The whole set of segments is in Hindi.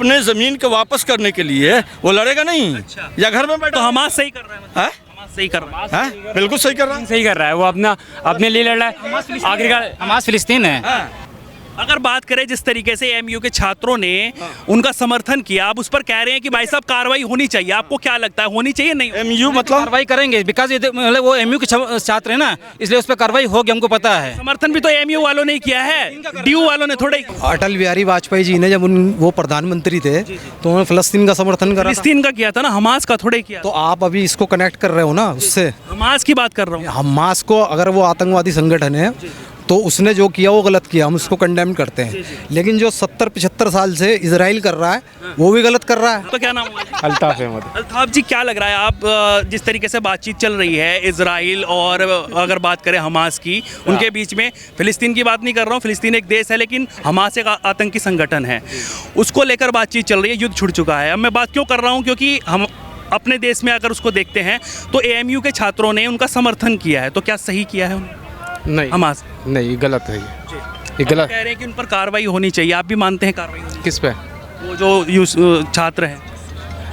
अपने ज़मीन को वापस करने के लिए वो लड़ेगा नहीं। अच्छा। या घर में बैठा तो हमास सही कर रहा है मतलब? है? हमास सही कर रहा है। है? बिल्कुल सही कर रहा है। सही कर रहा है, वो अपना अपने लिए लड़ रहा है। आखिरकार हमास फिलिस्तीन है। अगर बात करें जिस तरीके से एमयू के छात्रों ने उनका समर्थन किया, आप उस पर कह रहे हैं कि भाई साहब कार्रवाई होनी चाहिए, आपको क्या लगता है होनी चाहिए नहीं? MU मतलब कार्रवाई करेंगे बिकॉज ये मतलब वो एमयू के छात्र है ना, इसलिए उस पर कार्रवाई होगी, हमको पता है। समर्थन भी तो एमयू वालों ने किया है, डीयू वालों ने थोड़े। अटल बिहारी वाजपेयी जी ने जब वो प्रधानमंत्री थे तो उन्होंने फिलिस्तीन का समर्थन करा था। फिलिस्तीन का किया था ना, हमास का थोड़े किया। तो आप अभी इसको कनेक्ट कर रहे हो ना उससे। हमास की बात कर रहा हूँ। हमास को अगर वो आतंकवादी संगठन है तो उसने जो किया वो गलत किया, हम उसको कंडेम करते हैं। लेकिन जो 70-75 साल से इजराइल कर रहा है वो भी गलत कर रहा है। तो क्या नाम हुआ? अल्ताफ अहमद। अल्ताफ जी, क्या लग रहा है आप जिस तरीके से बातचीत चल रही है इजराइल और अगर बात करें हमास की, उनके बीच में, फिलिस्तीन की बात नहीं कर रहा हूँ, फिलिस्तीन एक देश है लेकिन हमास एक आतंकी संगठन है, उसको लेकर बातचीत चल रही है, युद्ध छिड़ चुका है। अब मैं बात क्यों कर रहा हूँ, क्योंकि हम अपने देश में अगर उसको देखते हैं तो एएमयू के छात्रों ने उनका समर्थन किया है, तो क्या सही किया है उन्होंने? नहीं हमास नहीं, गलत है ये गलत। कह रहे हैं कि उन पर कार्रवाई होनी चाहिए, आप भी मानते हैं कार्रवाई होनी किस पे? चाहिए? वो जो छात्र हैं।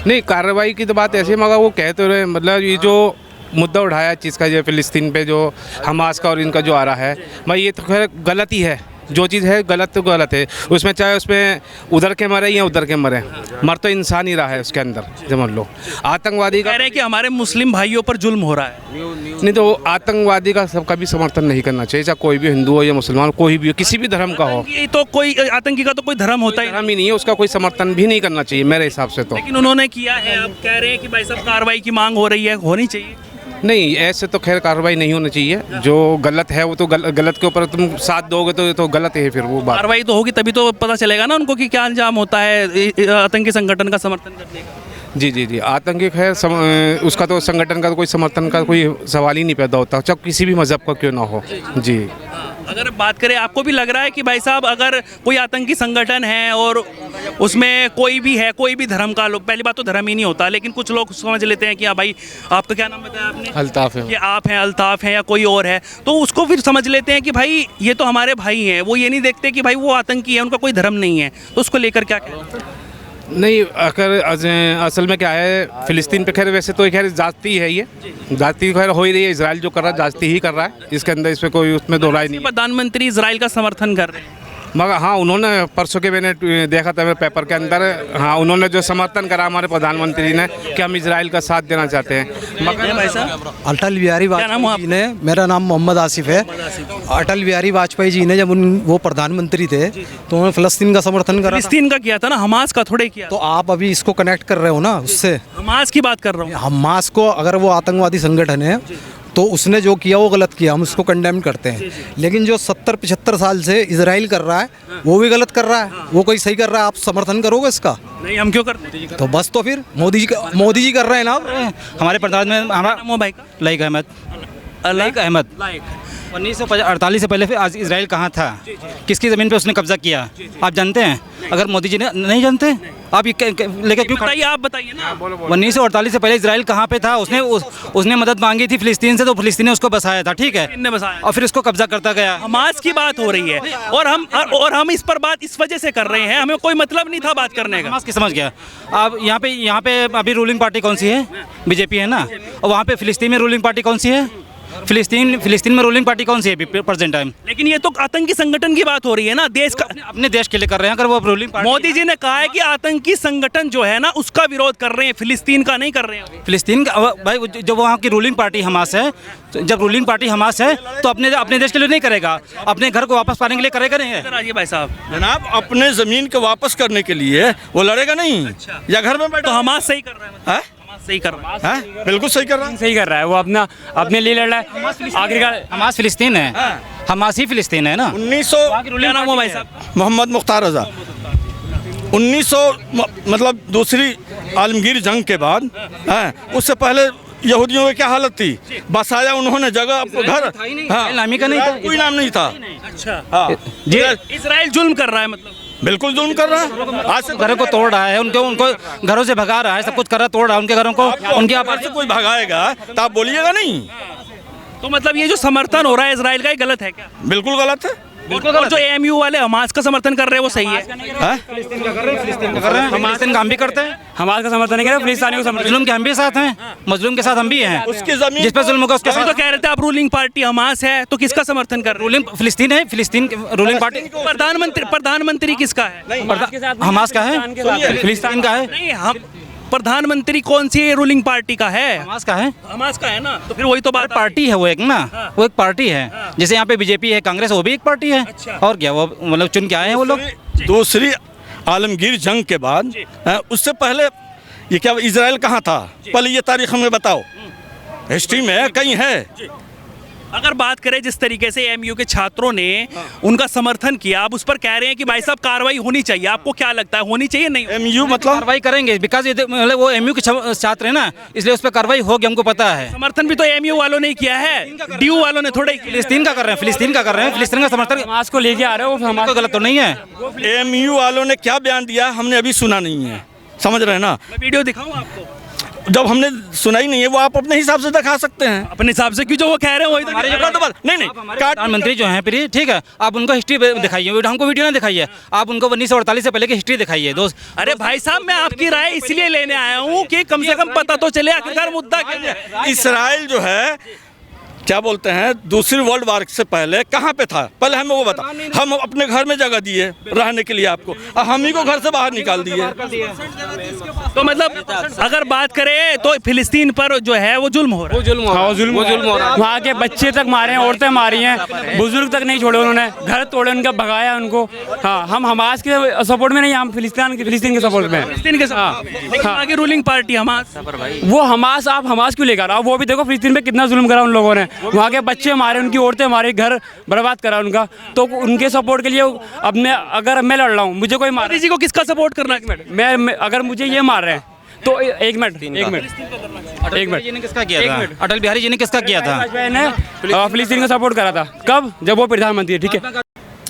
नहीं, कार्रवाई की तो बात ऐसे, मगर वो कहते रहे, मतलब ये जो मुद्दा उठाया है चीज़ का, ये फिलिस्तीन पे जो हमास का और इनका जो आ रहा है, मैं ये तो खैर गलत ही है। जो चीज़ है गलत तो गलत है, उसमें चाहे उसमें उधर के मरे या उधर के मरे, मर तो इंसान ही रहा है उसके अंदर। समझ लो आतंकवादी कह का, रहे हैं कि हमारे मुस्लिम भाइयों पर जुल्म हो रहा है। नहीं तो आतंकवादी का सबका भी समर्थन नहीं करना चाहिए, चाहे कोई भी हिंदू हो या मुसलमान, कोई भी हो, किसी भी धर्म का हो। ये तो कोई आतंकी का तो कोई धर्म होता ही नहीं। धर्म ही नहीं है, उसका कोई समर्थन भी नहीं करना चाहिए मेरे हिसाब से तो। लेकिन उन्होंने किया है, आप कह रहे हैं कि भाई साहब कार्रवाई की मांग हो रही है, होनी चाहिए। नहीं, ऐसे तो खैर कार्रवाई नहीं होनी चाहिए। जो गलत है वो तो गलत के ऊपर तुम साथ दोगे तो ये तो गलत है, फिर वो बात। कार्रवाई तो होगी तभी तो पता चलेगा ना उनको कि क्या अंजाम होता है आतंकी संगठन का समर्थन करने का। जी, आतंकी खैर उसका तो संगठन का तो कोई समर्थन का कोई सवाल ही नहीं पैदा होता, चाहे किसी भी मज़हब का क्यों ना हो। जी, अगर बात करें, आपको भी लग रहा है कि भाई साहब अगर कोई आतंकी संगठन है और उसमें कोई भी है, कोई भी धर्म का लोग, पहली बात तो धर्म ही नहीं होता, लेकिन कुछ लोग समझ लेते हैं कि हाँ भाई, आपका क्या नाम बताया आपने? अल्ताफ है। कि आप हैं, अल्ताफ हैं या कोई और है, तो उसको फिर समझ लेते हैं कि भाई ये तो हमारे भाई हैं। वो ये नहीं देखते कि भाई वो आतंकी है, उनका कोई धर्म नहीं है, तो उसको लेकर क्या कहना? नहीं, अगर असल में क्या है, फिलिस्तीन पे खैर वैसे तो खैर जाती है, ये जाती खैर हो ही रही है। इसराइल जो कर रहा है जाती ही कर रहा है, इसके अंदर इसमें कोई उसमें दो राय नहीं है। प्रधानमंत्री इजराइल का समर्थन कर रहे हैं, मगर हाँ, उन्होंने परसों के मैंने देखा था मेरे पेपर के अंदर, हाँ उन्होंने जो समर्थन करा हमारे प्रधानमंत्री ने कि हम इजराइल का साथ देना चाहते हैं। मगर भाई साहब अटल बिहारी नाम हुआ वाजपेयी जी ने, मेरा नाम मोहम्मद आसिफ है। अटल बिहारी वाजपेयी जी ने जब वो प्रधानमंत्री थे तो उन्होंने फिलिस्तीन का समर्थन करा था। फिलिस्तीन का किया था ना, हमास का थोड़े किया। तो आप अभी इसको कनेक्ट कर रहे हो ना उससे। हमास की बात कर रहा हूँ। हमास को अगर वो आतंकवादी संगठन है तो उसने जो किया वो गलत किया, हम उसको कंडेम करते हैं। लेकिन जो 70-75 साल से इजराइल कर रहा है वो भी गलत कर रहा है, वो कोई सही कर रहा है, आप समर्थन करोगे इसका? नहीं, हम क्यों करते? तो बस, तो फिर मोदी जी कर रहे हैं ना। हमारे प्रधान में हमारा भाई का लाइक अहमद, लाइक अहमद। 1948 से पहले फिर आज इजराइल कहाँ था, किसकी ज़मीन पे उसने कब्जा किया, आप जानते हैं? अगर मोदी जी ने नहीं जानते, आप ये लेकर क्यों? बताइए, आप बताइए ना। 1948 से पहले इजराइल कहाँ पे था? उसने मदद मांगी थी फिलिस्तीन से, तो फिलिस्तीन ने उसको बसाया था, ठीक है, इनने बसाया और फिर उसको कब्जा करता गया। हमास की बात हो रही है और हम इस पर बात इस वजह से कर रहे हैं, हमें कोई मतलब नहीं था बात करने का। हमास की समझ गया। अब यहाँ पे अभी रूलिंग पार्टी कौन सी है? बीजेपी है ना। और वहाँ पे फिलिस्तीन में रूलिंग पार्टी कौन सी है? फिलिस्तीन में रूलिंग पार्टी कौन सी है प्रेजेंट टाइम? लेकिन ये तो आतंकी संगठन की बात हो रही है ना, देश का, अपने देश के लिए कर रहे हैं। अगर वो रूलिंग पार्टी, मोदी जी ने कहा है कि आतंकी संगठन जो है ना उसका विरोध कर रहे हैं, फिलिस्तीन का नहीं कर रहे हैं। फिलिस्तीन का भाई, जब वहाँ की रूलिंग पार्टी हमास है, तो जब रूलिंग पार्टी हमास है तो अपने देश के लिए नहीं करेगा, अपने घर को वापस पाने के लिए करेगा नहीं है। राजीव भाई साहब, जनाब, अपने ज़मीन को वापस करने के लिए वो लड़ेगा नहीं। या घर में तो बैठा हमास सही कर रहा है, है? हमास सही कर रहा है। है? बिल्कुल सही कर रहा है। सही कर रहा है, वो अपना अपने लिए लड़ रहा है। आखिरकार हमास फिलिस्तीन है, हमास ही फिलिस्तीन है ना। 1900 क्या नाम हुआ भाई साहब? मोहम्मद मुख्तार रजा। 1900 मतलब दूसरी आलमगीर जंग के बाद, उससे पहले यहूदियों की क्या हालत थी? बसाया उन्होंने जगह, घर, हाँ, नामी का नहीं था, कोई नाम नहीं था। अच्छा, हाँ, जी, इजराइल जुल्म कर रहा है, मतलब बिल्कुल जुल्म कर रहा है। आज से घरों को तोड़ रहा है, उनको घरों से भगा रहा है, सब कुछ कर रहा, तोड़ रहा है उनके घरों को, उनके आप से कोई भगाएगा तो आप बोलिएगा नहीं। तो मतलब ये जो समर्थन हो रहा है इजराइल का, ये गलत है क्या? बिल्कुल गलत है। और जो एएमयू वाले हमास का समर्थन कर रहे हैं वो सही है? फिलिस्तीन काम भी करते हैं, हमास का समर्थन नहीं कर रहे, फिलिस्तीनी को समर्थन। मजलूम के हम भी साथ हैं, मजलूम के साथ हम भी हैं, उसकी जमीन जिस पर जुल्म होगा उसके अभी साथ। तो कह रहे थे आप रूलिंग पार्टी हमास है, तो किसका समर्थन कर रहे रूलिंग फिलिस्तीन है, फिलिस्तीन रूलिंग पार्टी हैं? प्रधानमंत्री किसका है? हमास का है, फिलिस्तीन का है, नहीं, हम प्रधानमंत्री कौन सी रूलिंग पार्टी का है? हमास का है। हमास का है ना, तो फिर वही तो बात पार्टी है वो एक ना, वो एक पार्टी है। जैसे यहाँ पे बीजेपी है, कांग्रेस, वो भी एक पार्टी है। और क्या वो मतलब चुन के आए हैं वो लोग। दूसरी आलमगीर जंग के बाद उससे पहले ये क्या इजराइल कहाँ था? पहले ये तारीख हमें बताओ, हिस्ट्री में कहीं है? अगर बात करें जिस तरीके से एएमयू के छात्रों ने उनका समर्थन किया, आप उस पर कह रहे हैं कि भाई साहब कार्रवाई होनी चाहिए, आपको क्या लगता है होनी चाहिए नहीं? एमयू मतलब कार्रवाई करेंगे, बिकॉज ये मतलब वो एमयू के छात्र हैं ना, इसलिए उस पर कार्रवाई होगी, हमको पता है। समर्थन भी तो एएमयू वालों ने किया है, डीयू वालों ने थोड़े किया। फिलिस्तीन का कर रहे हैं, फिलिस्तीन का कर रहे हैं, फिलिस्तीन का समर्थन हमास को लेके आ रहे हो, हमास तो गलत तो नहीं है। एमयू वालों ने क्या बयान दिया हमने अभी सुना नहीं है, समझ रहे हैं ना? मैं वीडियो दिखाऊं आपको? जब हमने सुना ही नहीं है वो आप अपने हिसाब से दिखा सकते हैं। अपने हिसाब से क्यों, जो वो कह रहे हैं वही तो हमारे दिखा रहे हैं। नहीं प्रधानमंत्री जो हैं फिर ठीक है, आप उनको हिस्ट्री दिखाइए, हमको वीडियो ना दिखाइए, आप उनको 1948 से पहले की हिस्ट्री दिखाइए दोस्त। अरे भाई साहब, मैं आपकी राय इसलिए लेने आया हूँ कि कम से कम पता तो चले आखिरकार मुद्दा क्या है। इसराइल जो है क्या बोलते हैं दूसरी वर्ल्ड वार से पहले कहाँ पे था? पहले हमें वो बता। हम अपने घर में जगह दिए रहने के लिए आपको, और हम ही को घर से बाहर निकाल दिए। तो मतलब अगर बात करें तो फिलिस्तीन पर जो है वो जुल्म हो रहा है। जुल्म हो रहा है। वहाँ के बच्चे तक मारे हैं, औरतें मारी हैं, बुजुर्ग तक नहीं छोड़े उन्होंने, घर तोड़े उनका, भगाया उनको। हाँ, हम हमास के सपोर्ट में नहीं, हम फिलिस्तीन के सपोर्ट में। फिलिस्तीन के साथ लेकिन आगे रूलिंग पार्टी हमास। वो हमास, आप हमास क्यों लेकर आओ? वो भी देखो फिलिस्तीन पे कितना जुल्म करा उन लोगों ने, वहाँ के बच्चे मारे, उनकी औरतें मारी, घर बर्बाद करा उनका। तो उनके सपोर्ट के लिए अब अगर मैं लड़ रहा हूँ, मुझे कोई मार, मोदी जी को किसका सपोर्ट करना है? मैं अगर मुझे ये मार रहे हैं तो एक मिनट जी ने किसका किया था? अटल बिहारी जी ने किसका किया था? वाजपेयी ने फिलिस्तीन का सपोर्ट करा था। कब? जब वो प्रधानमंत्री है। ठीक है।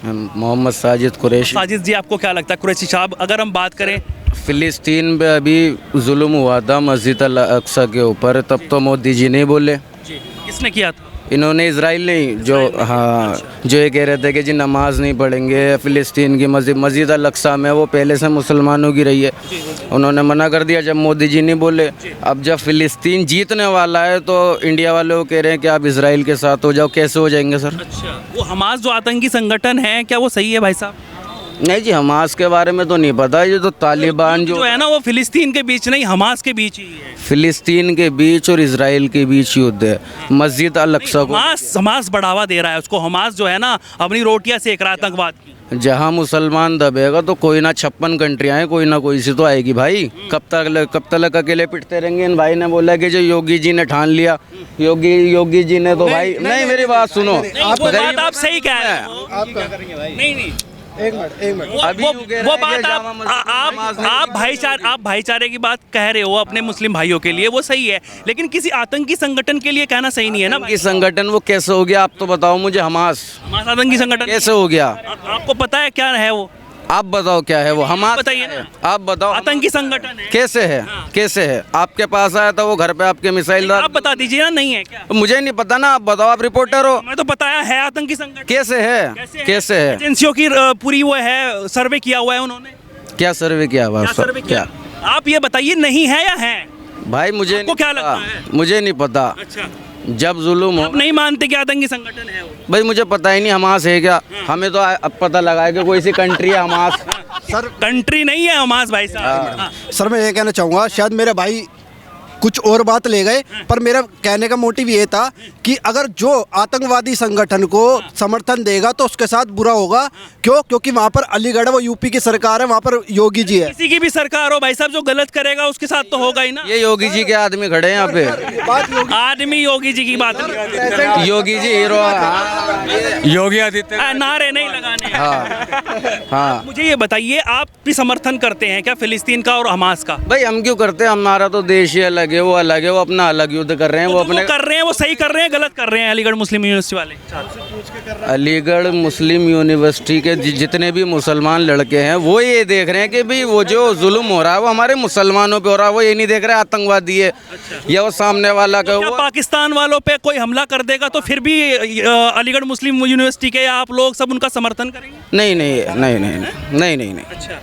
मोहम्मद साजिद कुरैशी। साजिद जी, आपको क्या लगता है कुरैशी साहब, अगर हम बात करें फ़िलिस्तीन में अभी जुल्म हुआ था मस्जिद अल अक्सा के ऊपर, तब तो मोदी जी नहीं बोले, किसने किया था? इन्होंने इजराइल नहीं, जो हाँ जो ये कह रहे थे कि जी नमाज नहीं पढ़ेंगे फ़िलिस्तीन की मस्जिद अल अक्सा में, वो पहले से मुसलमानों की रही है, उन्होंने मना कर दिया जब मोदी जी नहीं बोले। अब जब फ़िलिस्तीन जीतने वाला है तो इंडिया वाले वो कह रहे हैं कि आप इजराइल के साथ हो जाओ। कैसे हो जाएंगे सर? अच्छा, वो हमास जो आतंकी संगठन है, क्या वो सही है भाई साहब? नहीं जी, हमास के बारे में तो नहीं पता। ये तो तालिबान जो है ना, वो फिलिस्तीन के बीच नहीं, हमास के बीच ही है। फ़िलिस्तीन के बीच और इजराइल के बीच युद्ध है मस्जिद अल अक्सा को। हमास बढ़ावा दे रहा है उसको। हमास जो है ना अपनी रोटियां सेक रहा है आतंकवाद की। जहाँ मुसलमान दबेगा तो कोई ना 56 कंट्रियाँ हैं, कोई ना कोई सी तो आएगी भाई। कब तक अकेले पिटते रहेंगे? इन भाई ने बोला कि जो योगी जी ने ठान लिया, योगी जी ने तो भाई नहीं, मेरी बात सुनो। वो बात आप सही कह रहे हैं। नहीं, अभी वो बात आप भाईचारे की बात कह रहे हो अपने मुस्लिम भाइयों के लिए, वो सही है, लेकिन किसी आतंकी संगठन के लिए कहना सही नहीं है ना। आतंकी संगठन वो कैसे हो गया? आप तो बताओ मुझे। हमास आतंकी संगठन कैसे हो गया? आपको पता है क्या है वो? आप बताओ क्या है वो? हमास बताइए ना। आप बताओ। आतंकी संगठन है। कैसे है? कैसे है? आपके पास आया था वो, घर पे आपके मिसाइल आप बता दीजिए ना। नहीं है क्या? मुझे नहीं पता ना, आप बताओ, आप रिपोर्टर हो। मैं तो बताया है आतंकी संगठन। कैसे है? कैसे है? एजेंसियों की पूरी वो है, सर्वे किया हुआ है उन्होंने। क्या सर्वे किया हुआ? क्या आप ये बताइए, नहीं है या है? भाई मुझे आपको क्या लगता है? मुझे नहीं पता। अच्छा, जब जुल्म हो, आप नहीं मानते कि आतंकी संगठन है वो? भाई मुझे पता ही नहीं हमास है क्या। हमें तो अब पता लगा है कि कोई सी कंट्री है हमास। सर, कंट्री नहीं है हमास भाई साहब। हाँ। सर मैं ये कहना चाहूँगा, शायद मेरे भाई कुछ और बात ले गए, पर मेरा कहने का मोटिव ये था कि अगर जो आतंकवादी संगठन को समर्थन देगा तो उसके साथ बुरा होगा। क्यों? क्योंकि वहाँ पर अलीगढ़, वो यूपी की सरकार है, वहाँ पर योगी जी है। किसी की भी सरकार हो भाई साहब, जो गलत करेगा उसके साथ तो होगा ही ना। ये योगी जी के आदमी खड़े हैं यहाँ पे। आदमी योगी जी की बात नहीं। योगी जी हीरो। योगी आदित्य नारे नहीं लगाने। हाँ, हाँ मुझे ये बताइए, आप भी समर्थन करते हैं क्या फिलिस्तीन का और हमास का? भाई हम क्यों करते हैं, हमारा तो देश ही अलग है, वो अलग है, वो अपना अलग युद्ध कर रहे हैं, वो वो अपने कर रहे हैं, वो सही कर रहे हैं, गलत कर रहे हैं अलीगढ़ मुस्लिम यूनिवर्सिटी वाले? अलीगढ़ मुस्लिम यूनिवर्सिटी के जितने भी मुसलमान लड़के हैं वो ये देख रहे हैं कि भाई वो जो जुल्म हो रहा है वो हमारे मुसलमानों पे हो रहा है, वो ये नहीं देख रहे आतंकवादी है या वो सामने वाला का क्या वो पाकिस्तान वालों पे कोई हमला कर देगा तो फिर भी अलीगढ़ मुस्लिम यूनिवर्सिटी के आप लोग सब उनका समर्थन करेंगे? नहीं नहीं नहीं नहीं नहीं नहीं नहीं नहीं। अच्छा,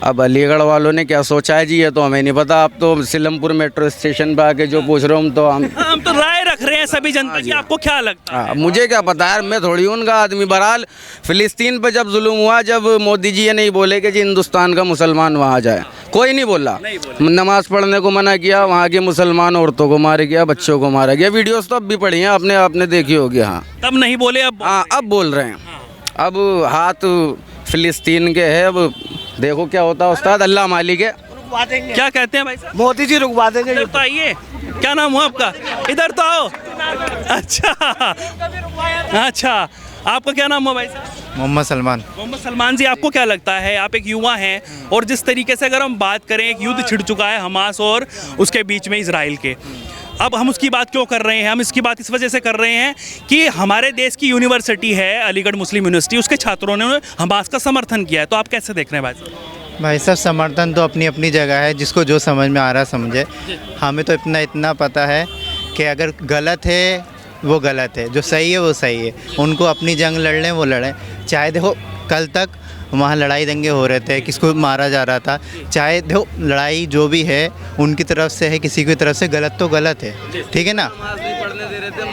अब अलीगढ़ वालों ने क्या सोचा है जी ये तो हमें नहीं पता। आप तो सिलमपुर मेट्रो स्टेशन पे आके जो पूछ रहे हो हम तो राय रख रहे हैं सभी जनता की, आपको क्या लगता है? हाँ, मुझे क्या पता यार, मैं थोड़ी उनका आदमी। बहरहाल फिलिस्तीन पे जब जुल्म हुआ, जब मोदी जी ये नहीं बोले कि जी हिंदुस्तान का मुसलमान वहाँ जाए, कोई नहीं बोला। नमाज पढ़ने को मना किया, वहाँ के मुसलमान औरतों को मारा गया, बच्चों को मारा गया। वीडियोस तो अब भी पड़ी हैं, आपने देखी होगी। हाँ तब नहीं बोले, अब हाँ अब बोल रहे हैं। अब हाथ फिलिस्तीन के है, अब देखो क्या होता है उस्ताद, अल्लाह मालिक है। क्या कहते हैं भाई साहब? मोदी जी रुकवा देंगे। इधर तो आइए, क्या नाम हुआ आपका? इधर तो आओ। अच्छा अच्छा, आपका क्या नाम हुआ भाई साहब? मोहम्मद सलमान। मोहम्मद सलमान जी, आपको क्या लगता है, आप एक युवा हैं और जिस तरीके से अगर हम बात करें, एक युद्ध छिड़ चुका है हमास और उसके बीच में इजराइल के, अब हम उसकी बात क्यों कर रहे हैं? हम इसकी बात इस वजह से कर रहे हैं कि हमारे देश की यूनिवर्सिटी है अलीगढ़ मुस्लिम यूनिवर्सिटी, उसके छात्रों ने हमास का समर्थन किया है। तो आप कैसे देख रहे हैं भाई साहब? भाई साहब समर्थन तो अपनी अपनी जगह है, जिसको जो समझ में आ रहा है समझे। हमें तो इतना पता है कि अगर गलत है वो गलत है, जो सही है वो सही है। उनको अपनी जंग लड़ लें वो लड़ें। चाहे देखो कल तक वहाँ लड़ाई दंगे हो रहे थे, किसको मारा जा रहा था, चाहे देखो लड़ाई जो भी है उनकी तरफ से है, किसी की तरफ से गलत तो गलत है, ठीक है ना।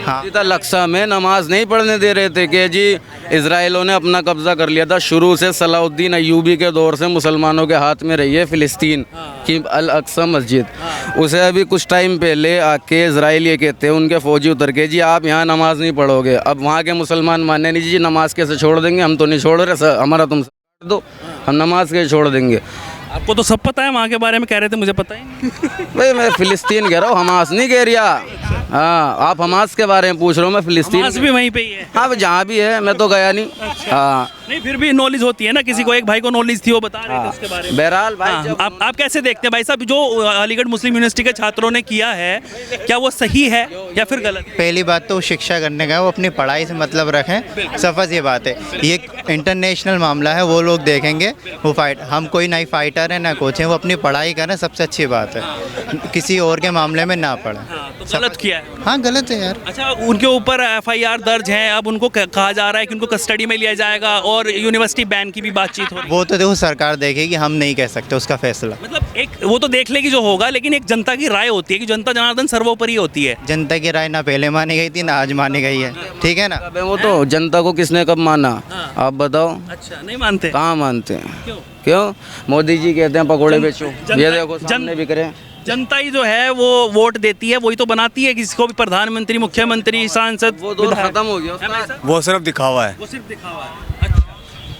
हाँ लक्सा में नमाज नहीं पढ़ने दे रहे थे कि जी इजराइलों ने अपना कब्जा कर लिया था। शुरू से सलाउद्दीन अयूबी के दौर से मुसलमानों के हाथ में रही है फिलिस्तीन की अल अक्सा मस्जिद। उसे अभी कुछ टाइम पहले आके इजराइल ये कहते हैं उनके फौजी उतर के, जी आप यहाँ नमाज नहीं पढ़ोगे। अब वहाँ के मुसलमान माने नहीं, जी नमाज कैसे छोड़ देंगे, हम तो नहीं छोड़ रहे, हमारा तुम दो, हम नमाज कैसे छोड़ देंगे। आपको तो सब पता है, वहाँ के बारे में कह रहे थे, मुझे पता ही नहीं। भाई मैं फिलिस्तीन कह रहा हूँ, हमास नहीं कह रहा। हाँ आप हमास के बारे में पूछ रहे हो, मैं फिलिस्तीन हमास भी वहीं पे ही है। हाँ जहाँ भी है, मैं तो गया नहीं। हाँ नहीं, फिर भी नॉलेज होती है ना, किसी को एक भाई को नॉलेज थी, वो बता रहे थे उसके बारे में। बहरहाल भाई हाँ, आप कैसे देखते हैं भाई साहब, जो अलीगढ़ मुस्लिम यूनिवर्सिटी के छात्रों ने किया है, क्या वो सही है या फिर गलत? पहली बात तो शिक्षा करने का, वो अपनी पढ़ाई से मतलब रखें, सफस ये बात है। ये इंटरनेशनल मामला है, वो लोग देखेंगे, वो फाइट, हम कोई नई फाइटर है ना कोच है, वो अपनी पढ़ाई करें, सबसे अच्छी बात है। किसी और के मामले में ना पढ़ें। तो गलत किया है। हाँ गलत है यार। अच्छा, उनके ऊपर FIR दर्ज है, अब उनको कहा जा रहा है कि उनको कस्टडी में लिया जाएगा और यूनिवर्सिटी बैन की भी बातचीत हो रही है। वो तो देखो सरकार देखेगी, हम नहीं कह सकते उसका फैसला। मतलब एक वो तो देख लेगी जो होगा, लेकिन एक जनता की राय होती है कि जनता जनार्दन सर्वोपरि होती है। जनता की राय ना पहले मानी गई थी ना आज मानी गई है, ठीक है ना। अबे वो तो जनता को किसने कब माना, आप बताओ। अच्छा, नहीं मानते? कहाँ मानते हैं? क्यों? क्यों? मोदी जी कहते हैं पकोड़े बेचो, ये देखो सामने बिक रहे हैं। जनता ही जो है वो वोट देती है, वही तो बनाती है किसी को भी प्रधानमंत्री, मुख्यमंत्री, सांसद। वो दौर खत्म हो गया उसका। वो सिर्फ दिखावा है। वो सिर्फ दिखावा है। अच्छा,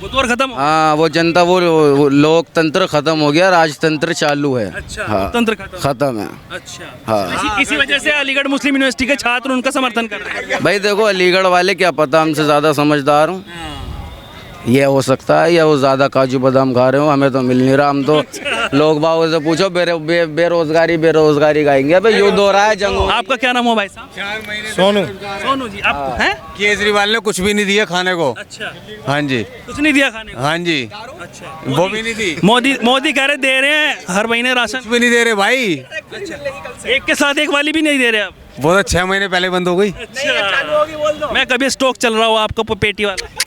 वो दौर खत्म। हाँ वो जनता, वो लोकतंत्र खत्म हो गया, राजतंत्र चालू है। अच्छा, हाँ तंत्र खत्म है। अच्छा हाँ इसी वजह से अलीगढ़ मुस्लिम यूनिवर्सिटी के छात्र उनका समर्थन कर रहे हैं। भाई देखो अलीगढ़ वाले क्या पता, हमसे ज़्यादा समझदार हूँ, ये हो सकता है, या वो ज़्यादा काजू बादाम खा रहे हो, हमें तो मिल नहीं रहा। हम तो लोग बागों से पूछो बेरोजगारी गाएंगे। अबे युद्ध हो रहा है, जंग हो। आपका क्या नाम हो भाई साहब? सोनू। सोनू जी, आप हैं? केजरीवाल ने कुछ भी नहीं दिया खाने को। अच्छा, हाँ जी, कुछ नहीं दिया खाने को? हाँ जी, अच्छा, वो भी नहीं दी। मोदी कह रहे दे रहे हैं हर महीने राशन। कुछ भी नहीं दे रहे भाई, एक के साथ एक वाली भी नहीं दे रहे अब। वो तो 6 महीने पहले बंद हो गई। अच्छा, मैं कभी स्टॉक चल रहा हूँ आपका पेटी वाला।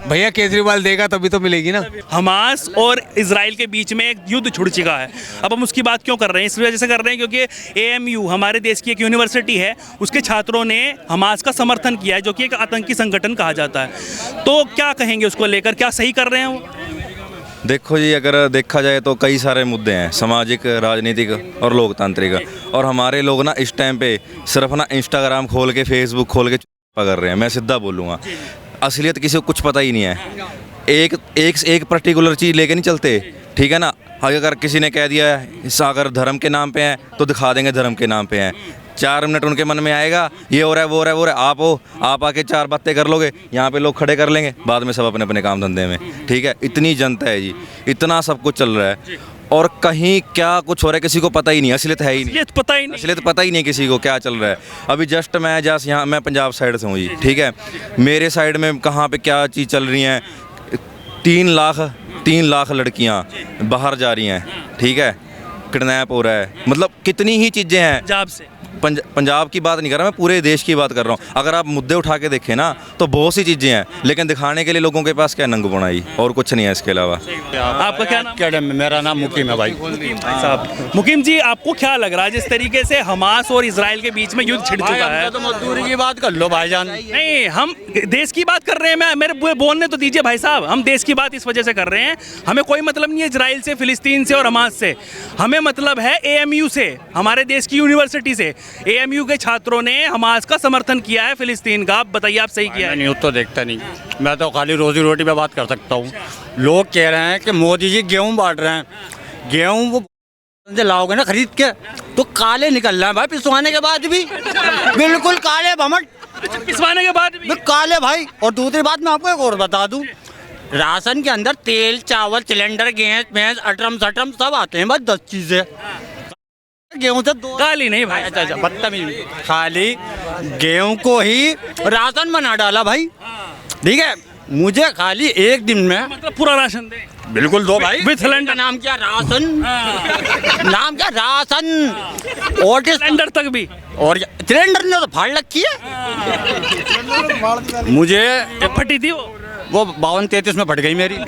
भैया केजरीवाल देगा तभी तो मिलेगी ना। हमास और इजराइल के बीच में एक युद्ध छिड़ चुका है। अब हम उसकी बात क्यों कर रहे हैं? इस वजह से कर रहे हैं क्योंकि AMU हमारे देश की एक यूनिवर्सिटी है, उसके छात्रों ने हमास का समर्थन किया है, जो कि एक आतंकी संगठन कहा जाता है। तो क्या कहेंगे उसको लेकर, क्या सही कर रहे हैं वो? देखो जी, अगर देखा जाए तो कई सारे मुद्दे हैं, सामाजिक, राजनीतिक और लोकतांत्रिक। और हमारे लोग ना इस टाइम पे सिर्फ ना इंस्टाग्राम खोल के, फेसबुक खोल के कर रहे हैं। मैं सीधा बोलूँगा, असलियत किसी को कुछ पता ही नहीं है। एक पर्टिकुलर चीज़ लेके नहीं चलते, ठीक है ना। अगर किसी ने कह दिया है अगर धर्म के नाम पे है तो दिखा देंगे धर्म के नाम पे हैं। 4 मिनट उनके मन में आएगा, ये हो रहा है, वो हो रहा है, वो हो रहा है, आप हो, आप आके 4 बातें कर लोगे, यहाँ पे लोग खड़े कर लेंगे, बाद में सब अपने अपने काम धंधे में। ठीक है, इतनी जनता है जी, इतना सब कुछ चल रहा है और कहीं क्या कुछ हो रहा है किसी को पता ही नहीं, असलियत है ही नहीं, पता ही नहीं, असलियत पता ही नहीं किसी को क्या चल रहा है। अभी जस्ट मैं यहाँ मैं पंजाब साइड से हूँ जी, ठीक है, मेरे साइड में कहाँ पे क्या चीज़ चल रही है, 3 लाख लड़कियाँ बाहर जा रही हैं, ठीक है, किडनैप हो रहा है, मतलब कितनी ही चीज़ें हैं। पंजाब से पंजाब की बात नहीं कर रहा मैं, पूरे देश की बात कर रहा हूँ। अगर आप मुद्दे उठा के देखें ना तो बहुत सी चीज़ें हैं, लेकिन दिखाने के लिए लोगों के पास क्या नंगपुना ही और कुछ नहीं है इसके अलावा। आपका क्या नाम? मेरा नाम मुकीम है भाई। साहब मुकीम जी, आपको क्या लग रहा है जिस तरीके से हमास और इजराइल के बीच में युद्ध छिड़ चुका है? तो मजदूरी की बात कर लो भाईजान। नहीं, हम देश की बात कर रहे हैं, मेरे बोलने तो दीजिए भाई साहब। हम देश की बात इस वजह से कर रहे हैं, हमें कोई मतलब नहीं है इजराइल से, फिलिस्तीन से और हमास से, हमें मतलब है AMU से, हमारे देश की यूनिवर्सिटी से। AMU के छात्रों ने हमास का समर्थन किया है फिलिस्तीन का। आप बताइए, आप सही किया है? न्यूज़ तो देखता नहीं, मैं तो खाली रोजी रोटी पे बात कर सकता हूँ। लोग कह रहे हैं कि मोदी जी गेहूँ बांट रहे हैं, गेहूँ वो लाओगे ना खरीद के तो काले निकल रहे हैं भाई, पिसवाने के बाद भी बिल्कुल काले भमट, पिसवाने के बाद भी काले भाई। और दूसरी बात मैं आपको एक और बता दूं, राशन के अंदर तेल, चावल, सिलेंडर, गैस, भैंस, अटरम सटरम सब आते हैं, बस 10 चीजें। गेहूं से 2 गाली नहीं भाई, अच्छा बदतमीज, खाली गेहूं को ही राशन बना डाला भाई। ठीक है, मुझे खाली एक दिन में मतलब पूरा राशन दे, बिल्कुल दो भाई, विद सिलेंडर। नाम क्या राशन, नाम क्या राशन, और सिलेंडर तक भी, और सिलेंडर ने तो फाड़ रखी है। मुझे फटी थी वो 52-33 में फट गई मेरी।